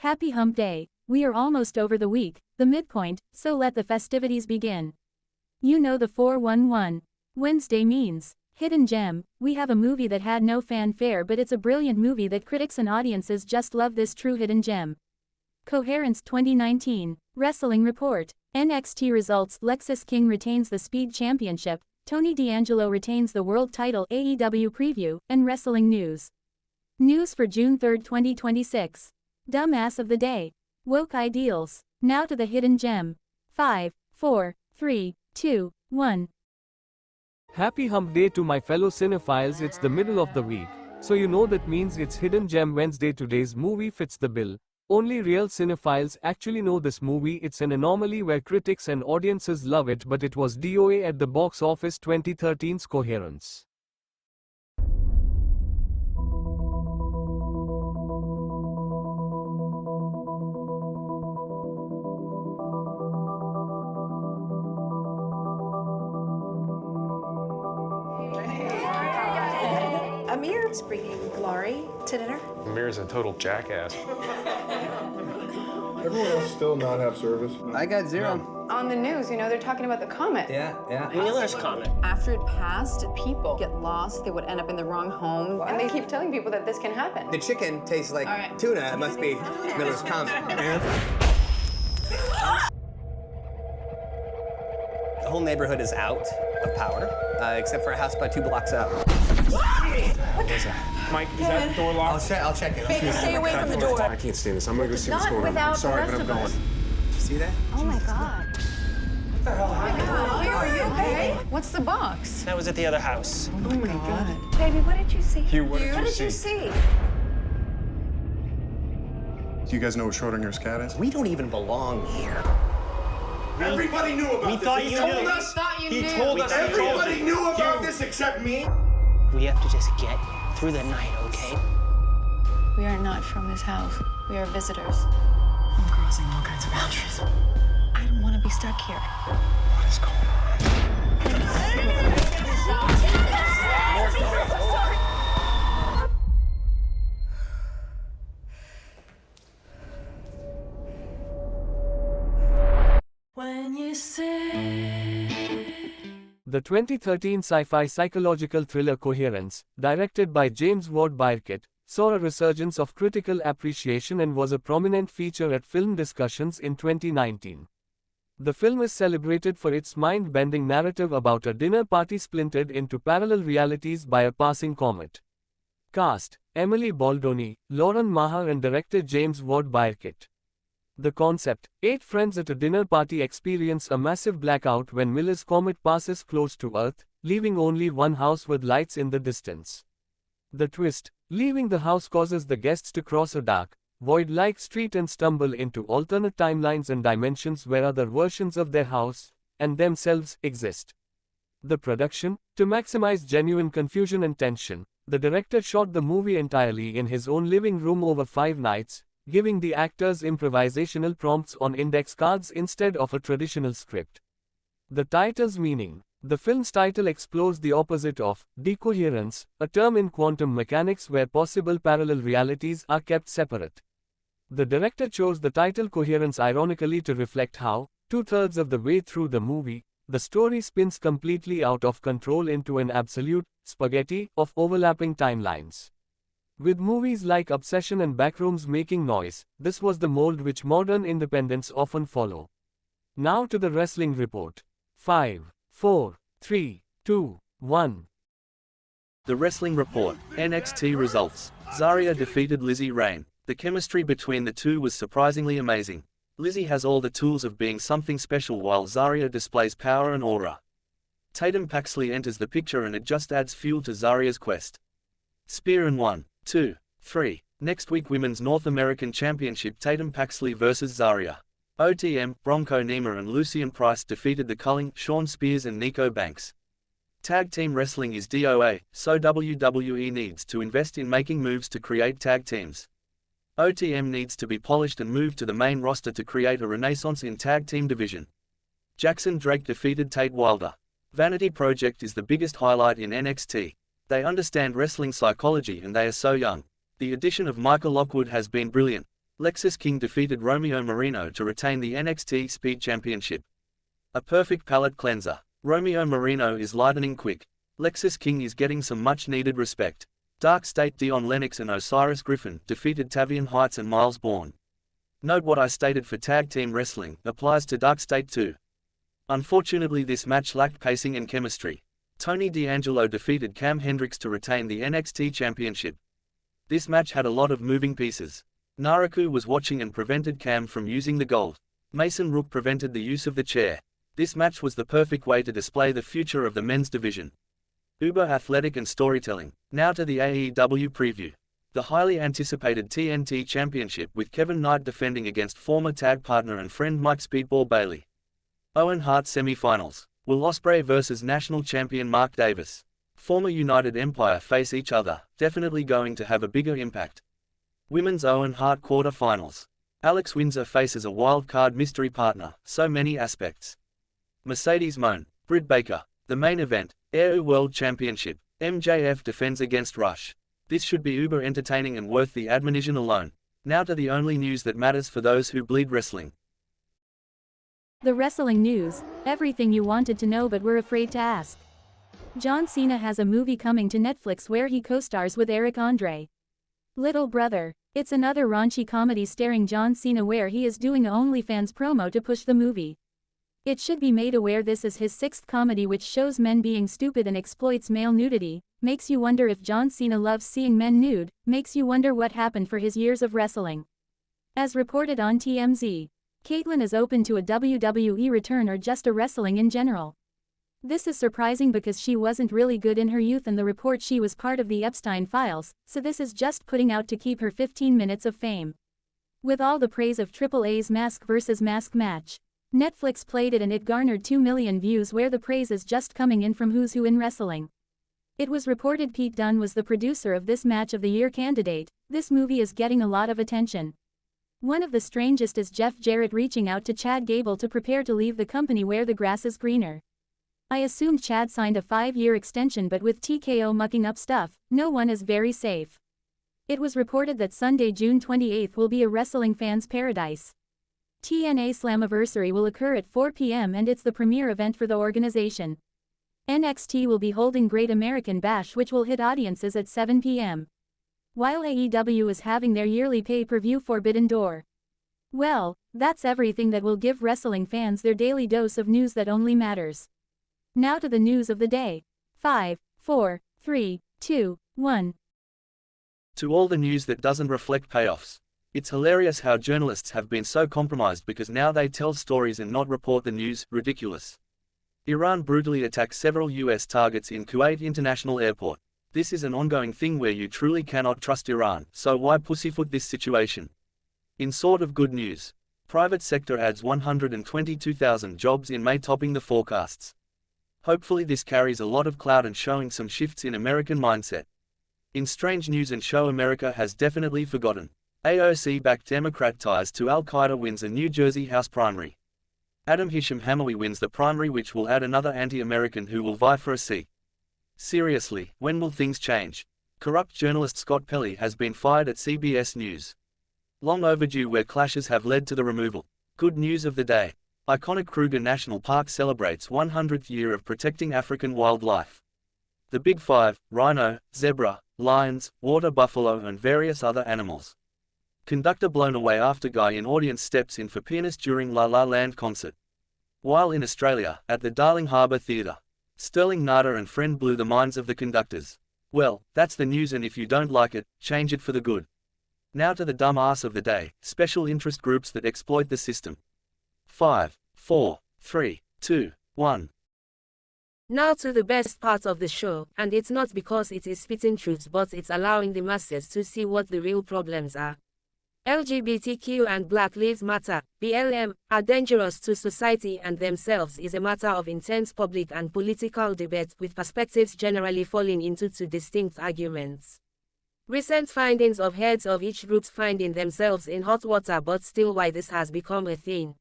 Happy Hump Day. We are almost over the week, the midpoint, so let the festivities begin. You know the 411 Wednesday means. Hidden gem. We have a movie that had no fanfare, but it's a brilliant movie that critics and audiences just love. This true hidden gem. Coherence 2019 Wrestling Report. NXT Results. Lexis King retains the Speed Championship. Tony D'Angelo retains the World Title. AEW Preview, and Wrestling News. News for June 3, 2026. Dumbass of the Day. Woke Ideals. Now to the hidden gem. 5, 4, 3, 2, 1. Happy Hump Day to my fellow cinephiles. It's the middle of the week, so you know that means it's Hidden Gem Wednesday. Today's movie fits the bill. Only real cinephiles actually know this movie. It's an anomaly where critics and audiences love it, but it was DOA at the box office. 2013's Coherence. Amir's bringing Laurie to dinner. Amir's a total jackass. Everyone else still not have service? I got 0. On the news, you know, they're talking about the comet. Yeah. Wheeler's comet. After it passed, people get lost, they would end up in the wrong home. And they keep telling people that this can happen. The chicken tastes like tuna. It must be Miller's comet. The whole neighborhood is out of power, except for a house about 2 blocks up. What is that? Mike, is that door locked? I'll check it. Baby, stay away from the door. I can't stand this. I'm gonna go see what's Not going on. without I'm sorry, the but rest I'm of going. us. See that? Oh my God. What the hell happened? Are you okay? What's the box? That was at the other house. Oh my God. Baby, what did you see? Hugh, what did What you did see? you see? Do you guys know what Schrodinger's cat is? We don't even belong here. Everybody knew about We this. thought He you told knew. us. He told us. Everybody knew about this except me. We have to just get through the night, okay? We are not from this house. We are visitors. I'm crossing all kinds of boundaries. I don't want to be stuck here. What is going When you say The 2013 sci-fi psychological thriller Coherence, directed by James Ward Byrkett, saw a resurgence of critical appreciation and was a prominent feature at film discussions in 2019. The film is celebrated for its mind-bending narrative about a dinner party splintered into parallel realities by a passing comet. Cast: Emily Baldoni, Lauren Maher and director James Ward Byrkett. The concept: 8 friends at a dinner party experience a massive blackout when Miller's comet passes close to Earth, leaving only one house with lights in the distance. The twist: leaving the house causes the guests to cross a dark, void-like street and stumble into alternate timelines and dimensions where other versions of their house, and themselves, exist. The production: to maximize genuine confusion and tension, the director shot the movie entirely in his own living room over 5 nights, giving the actors improvisational prompts on index cards instead of a traditional script. The title's meaning: the film's title explores the opposite of decoherence, a term in quantum mechanics where possible parallel realities are kept separate. The director chose the title Coherence ironically to reflect how, 2/3 of the way through the movie, the story spins completely out of control into an absolute spaghetti of overlapping timelines. With movies like Obsession and Backrooms making noise, this was the mold which modern independents often follow. Now to the wrestling report. 5, 4, 3, 2, 1. The Wrestling Report, NXT Results. Zarya defeated Lizzie Rain. The chemistry between the two was surprisingly amazing. Lizzie has all the tools of being something special while Zarya displays power and aura. Tatum Paxley enters the picture and it just adds fuel to Zarya's quest. Spear in 1, 2, 3. Next week Women's North American Championship Tatum Paxley vs Zarya. OTM, Bronco Nima and Lucian Price defeated the Culling, Shawn Spears and Nico Banks. Tag team wrestling is DOA, so WWE needs to invest in making moves to create tag teams. OTM needs to be polished and moved to the main roster to create a renaissance in tag team division. Jackson Drake defeated Tate Wilder. Vanity Project is the biggest highlight in NXT. They understand wrestling psychology and they are so young. The addition of Michael Lockwood has been brilliant. Lexis King defeated Romeo Moreno to retain the NXT Speed Championship. A perfect palate cleanser. Romeo Moreno is lightning quick. Lexis King is getting some much-needed respect. Dark State Dion Lennox and Osiris Griffin defeated Tavian Heights and Miles Bourne. Note what I stated for tag team wrestling applies to Dark State too. Unfortunately, this match lacked pacing and chemistry. Tony D'Angelo defeated Cam Hendricks to retain the NXT Championship. This match had a lot of moving pieces. Naraku was watching and prevented Cam from using the gold. Mason Rook prevented the use of the chair. This match was the perfect way to display the future of the men's division. Uber athletic and storytelling. Now to the AEW Preview. The highly anticipated TNT Championship with Kevin Knight defending against former tag partner and friend Mike Speedball Bailey. Owen Hart semi-finals. Will Ospreay vs National Champion Mark Davis, former United Empire, face each other? Definitely going to have a bigger impact. Women's Owen Hart quarter-finals. Alex Windsor faces a wild-card mystery partner. So many aspects. Mercedes Moan, Britt Baker. The main event, AEW World Championship. MJF defends against Rush. This should be uber entertaining and worth the admonition alone. Now to the only news that matters for those who bleed wrestling. The wrestling news, everything you wanted to know but were afraid to ask. John Cena has a movie coming to Netflix where he co-stars with Eric Andre. Little Brother. It's another raunchy comedy starring John Cena where he is doing an OnlyFans promo to push the movie. It should be made aware this is his sixth comedy which shows men being stupid and exploits male nudity, makes you wonder if John Cena loves seeing men nude, makes you wonder what happened for his years of wrestling. As reported on TMZ, Caitlyn is open to a WWE return or just a wrestling in general. This is surprising because she wasn't really good in her youth and the report she was part of the Epstein files, so this is just putting out to keep her 15 minutes of fame. With all the praise of AAA's Mask vs. Mask match, Netflix played it and it garnered 2 million views where the praise is just coming in from Who's Who in Wrestling. It was reported Pete Dunne was the producer of this Match of the Year candidate. This movie is getting a lot of attention. One of the strangest is Jeff Jarrett reaching out to Chad Gable to prepare to leave the company where the grass is greener. I assumed Chad signed a 5-year extension, but with TKO mucking up stuff, no one is very safe. It was reported that Sunday, June 28 will be a wrestling fan's paradise. TNA Slammiversary will occur at 4 p.m. and it's the premier event for the organization. NXT will be holding Great American Bash which will hit audiences at 7 p.m. while AEW is having their yearly pay-per-view Forbidden Door. Well, that's everything that will give wrestling fans their daily dose of news that only matters. Now to the news of the day. 5, 4, 3, 2, 1. To all the news that doesn't reflect payoffs. It's hilarious how journalists have been so compromised because now they tell stories and not report the news. Ridiculous. Iran brutally attacked several US targets in Kuwait International Airport. This is an ongoing thing where you truly cannot trust Iran, so why pussyfoot this situation? In sort of good news, private sector adds 122,000 jobs in May, topping the forecasts. Hopefully this carries a lot of clout and showing some shifts in American mindset. In strange news and show America has definitely forgotten. AOC-backed Democrat ties to Al-Qaeda wins a New Jersey House primary. Adam Hisham-Hamawi wins the primary which will add another anti-American who will vie for a seat. Seriously, when will things change? Corrupt journalist Scott Pelley has been fired at CBS News. Long overdue where clashes have led to the removal. Good news of the day. Iconic Kruger National Park celebrates 100th year of protecting African wildlife. The Big Five, rhino, zebra, lions, water buffalo and various other animals. Conductor blown away after guy in audience steps in for pianist during La La Land concert. While in Australia, at the Darling Harbour Theatre, Sterling Nada and friend blew the minds of the conductors. Well, that's the news, and if you don't like it, change it for the good. Now to the dumb ass of the day, special interest groups that exploit the system. 5, 4, 3, 2, 1. Now to the best part of the show, and it's not because it is spitting truth but it's allowing the masses to see what the real problems are. LGBTQ and Black Lives Matter, BLM, are dangerous to society and themselves is a matter of intense public and political debate with perspectives generally falling into two distinct arguments. Recent findings of heads of each group finding themselves in hot water, but still why this has become a thing.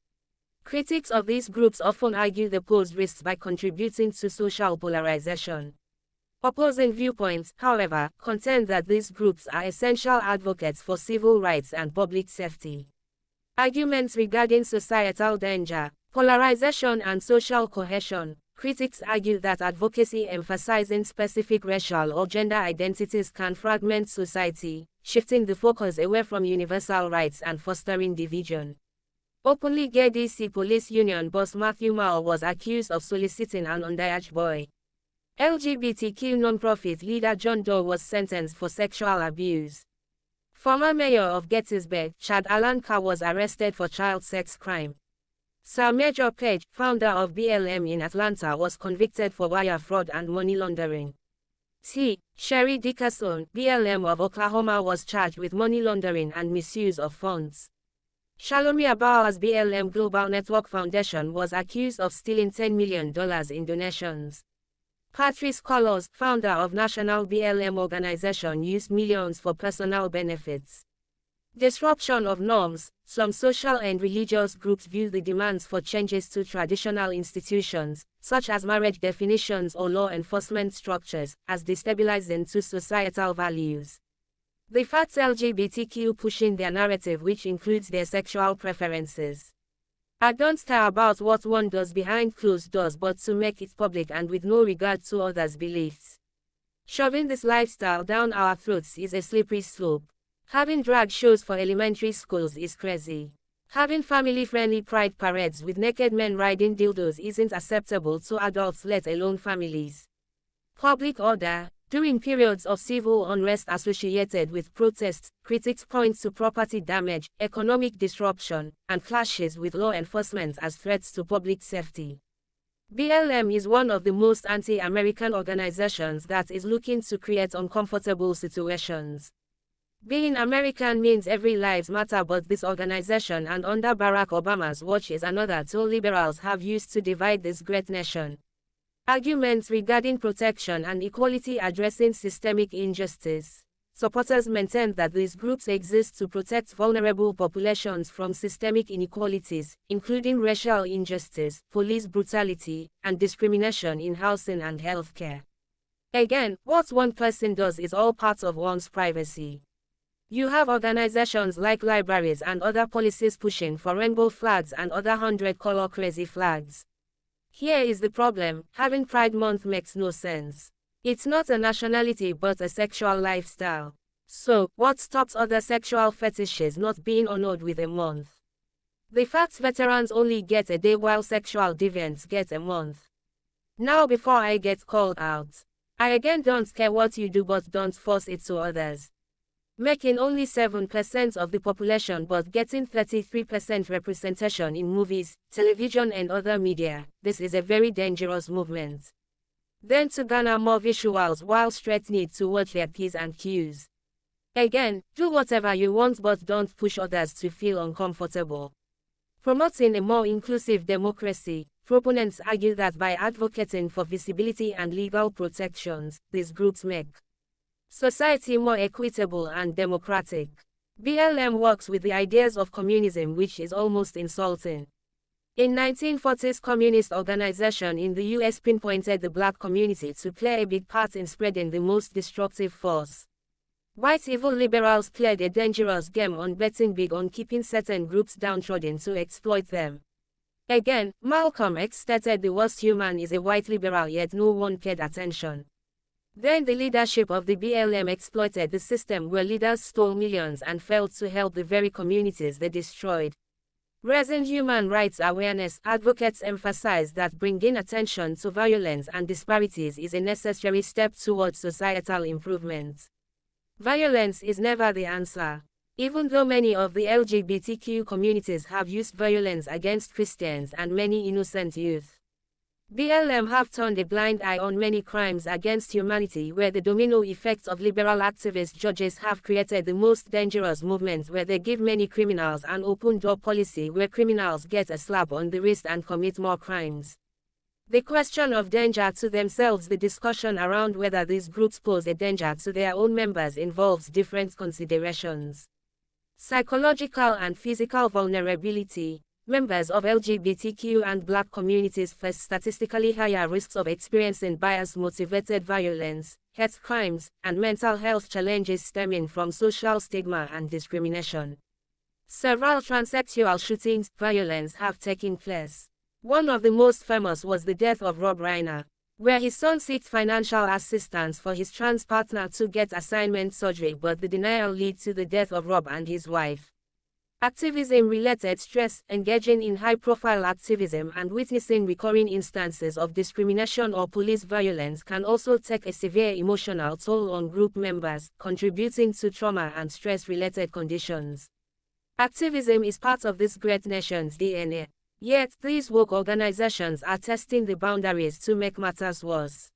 Critics of these groups often argue they pose risks by contributing to social polarization. Opposing viewpoints, however, contend that these groups are essential advocates for civil rights and public safety. Arguments regarding societal danger, polarization and social cohesion. Critics argue that advocacy emphasizing specific racial or gender identities can fragment society, shifting the focus away from universal rights and fostering division. Openly gay DC Police Union boss Matthew Mall was accused of soliciting an underage boy. LGBTQ nonprofit leader John Doe was sentenced for sexual abuse. Former mayor of Gettysburg, Chad Alan Carr, was arrested for child sex crime. Sir Major Page, founder of BLM in Atlanta, was convicted for wire fraud and money laundering. Sherry Dickerson, BLM of Oklahoma, was charged with money laundering and misuse of funds. Shalomia Bauer's BLM Global Network Foundation was accused of stealing $10 million in donations. Patrice Cullors, founder of National BLM Organization, used millions for personal benefits. Disruption of norms. Some social and religious groups view the demands for changes to traditional institutions, such as marriage definitions or law enforcement structures, as destabilizing to societal values. They fight LGBTQ pushing their narrative, which includes their sexual preferences. I don't care about what one does behind closed doors, but to make it public and with no regard to others' beliefs. Shoving this lifestyle down our throats is a slippery slope. Having drag shows for elementary schools is crazy. Having family-friendly pride parades with naked men riding dildos isn't acceptable to adults, let alone families. Public order. During periods of civil unrest associated with protests, critics point to property damage, economic disruption, and clashes with law enforcement as threats to public safety. BLM is one of the most anti-American organizations that is looking to create uncomfortable situations. Being American means every lives matter, but this organization and under Barack Obama's watch is another tool liberals have used to divide this great nation. Arguments regarding protection and equality addressing systemic injustice. Supporters maintain that these groups exist to protect vulnerable populations from systemic inequalities, including racial injustice, police brutality, and discrimination in housing and healthcare. Again, what one person does is all part of one's privacy. You have organizations like libraries and other policies pushing for rainbow flags and other 100-color crazy flags. Here is the problem: having Pride Month makes no sense. It's not a nationality but a sexual lifestyle. So, what stops other sexual fetishes not being honored with a month? The fact veterans only get a day while sexual deviants get a month. Now, before I get called out, I again don't care what you do, but don't force it to others. Making only 7% of the population but getting 33% representation in movies, television and other media, this is a very dangerous movement. Then to garner more visuals while straight need to watch their P's and Q's. Again, do whatever you want but don't push others to feel uncomfortable. Promoting a more inclusive democracy, proponents argue that by advocating for visibility and legal protections, these groups make society more equitable and democratic. BLM works with the ideas of communism, which is almost insulting. In 1940s, communist organization in the US pinpointed the black community to play a big part in spreading the most destructive force. White evil liberals played a dangerous game on betting big on keeping certain groups downtrodden to exploit them. Again, Malcolm X stated the worst human is a white liberal, yet no one paid attention. Then the leadership of the BLM exploited the system where leaders stole millions and failed to help the very communities they destroyed. Raising human rights awareness, advocates emphasize that bringing attention to violence and disparities is a necessary step towards societal improvement. Violence is never the answer. Even though many of the LGBTQ communities have used violence against Christians and many innocent youth, BLM have turned a blind eye on many crimes against humanity, where the domino effects of liberal activist judges have created the most dangerous movements, where they give many criminals an open-door policy where criminals get a slap on the wrist and commit more crimes. The question of danger to themselves, the discussion around whether these groups pose a danger to their own members involves different considerations. Psychological and physical vulnerability. Members of LGBTQ and Black communities face statistically higher risks of experiencing bias-motivated violence, hate crimes, and mental health challenges stemming from social stigma and discrimination. Several transsexual shootings, violence have taken place. One of the most famous was the death of Rob Reiner, where his son sought financial assistance for his trans partner to get assignment surgery, but the denial led to the death of Rob and his wife. Activism-related stress, engaging in high-profile activism and witnessing recurring instances of discrimination or police violence can also take a severe emotional toll on group members, contributing to trauma and stress-related conditions. Activism is part of this great nation's DNA. Yet, these woke organizations are testing the boundaries to make matters worse.